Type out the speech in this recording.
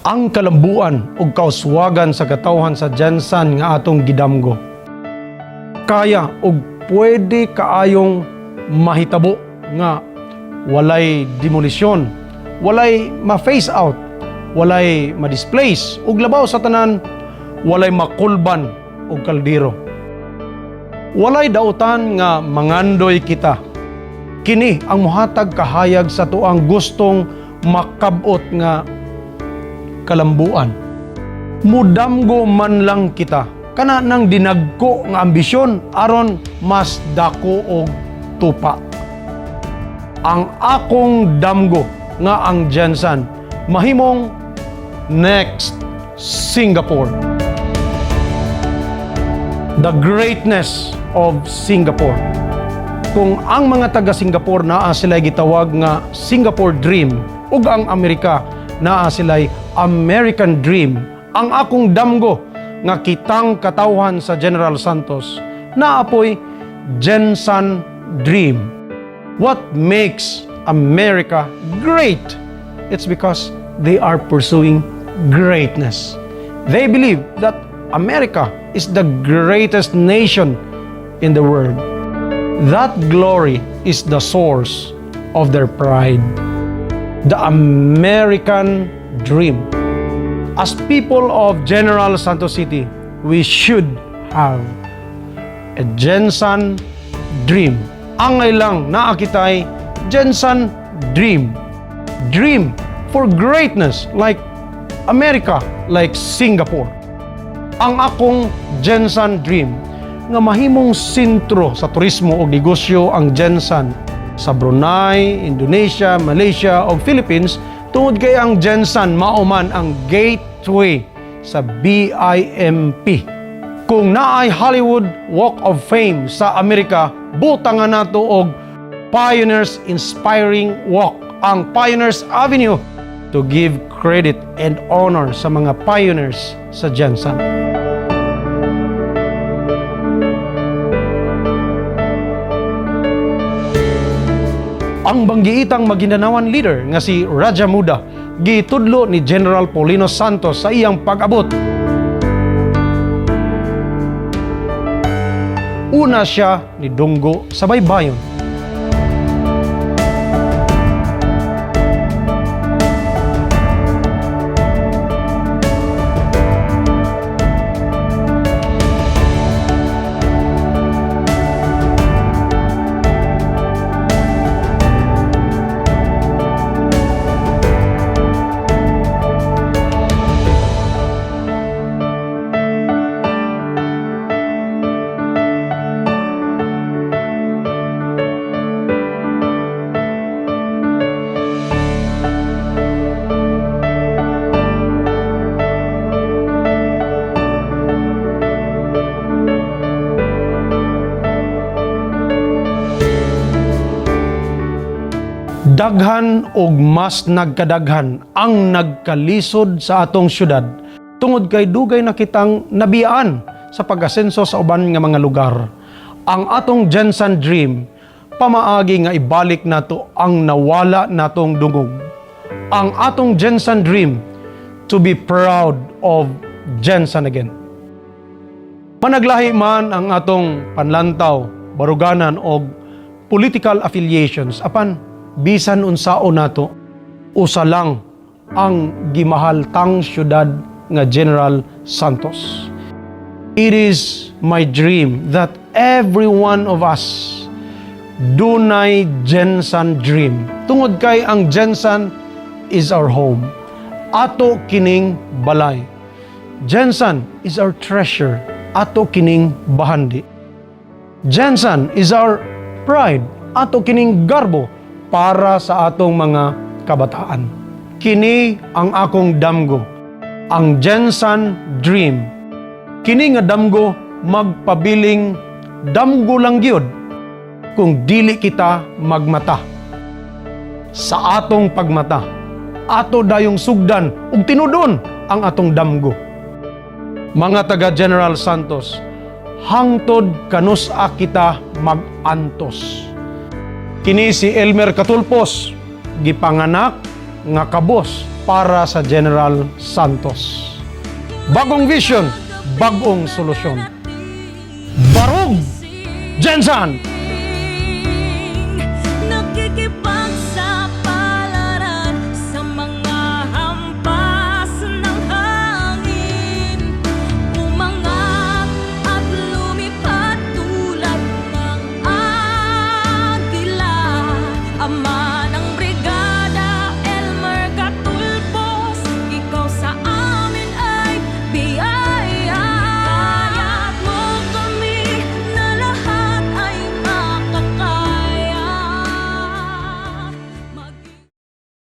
ang kalambuan ug kauswagan sa katawhan sa Jensen nga atong gidamgo. Kaya ug pwede kaayong mahitabo nga walay demolisyon, walay ma-phase out, walay ma-displace ug labaw sa tanan, walay makulban ug kaldero. Walay dautan nga mangandoy kita. Kini ang muhatag kahayag sa tuang gustong makabot nga kalambuan. Mudamgo man lang kita kana nang dinagko nga ambisyon aron mas dako og tupa. Ang akong damgo nga ang Jensen mahimong next Singapore. The greatness of Singapore. Kung ang mga taga Singapore naa sila gitawag nga Singapore Dream ug ang Amerika naa sila'y American Dream, ang akong damgo nga kitang katawhan sa General Santos naapoy Jensen Dream. What makes America great? It's because they are pursuing greatness. They believe that America is the greatest nation in the world. That glory is the source of their pride. The American dream. As people of General Santos City, we should have a Jensen dream. Angay lang naakitay Jensen dream. Dream for greatness like America, like Singapore. Ang akong Jensen dream nga mahimong sentro sa turismo o negosyo ang Jensen sa Brunei, Indonesia, Malaysia o Philippines tungod kay ang Jensen mauman ang gateway sa BIMP. Kung naay Hollywood Walk of Fame sa Amerika, butangan nato og Pioneers Inspiring Walk, ang Pioneers Avenue, to give credit and honor sa mga pioneers sa Jensen. Ang banggiitang maginanawan leader nga si Raja Muda gitudlo ni General Paulino Santos sa iyang pag-abot. Una siya ni Dunggo sa baybayon. Daghan og mas nagkadaghan ang nagkalisod sa atong syudad tungod kay dugay na kitang nabiyaan sa pag-asenso sa uban nga mga lugar. Ang atong Jensen Dream pamaagi nga ibalik nato ang nawala natong dungog. Ang atong Jensen Dream to be proud of Jensen again. Managlahi man ang atong panlantaw, baruganan og political affiliations apan bisan unsao nato, usa lang ang gimahaltang syudad nga General Santos. It is my dream that every one of us dunay Jensen Dream. Tungod kay ang Jensen is our home. Ato kining balay. Jensen is our treasure. Ato kining bahandi. Jensen is our pride. Ato kining garbo para sa atong mga kabataan. Kini ang akong damgo, ang Jensen Dream. Kini nga damgo magpabiling damgo lang gyud kung dili kita magmata. Sa atong pagmata, ato dayong sugdan ug tinudon ang atong damgo. Mga taga General Santos, hangtod kanusa kita mag-antos. Kini si Elmer Catulpos, gipanganak nga kabos para sa General Santos. Bagong vision, bagong solusyon. Barog Jensan!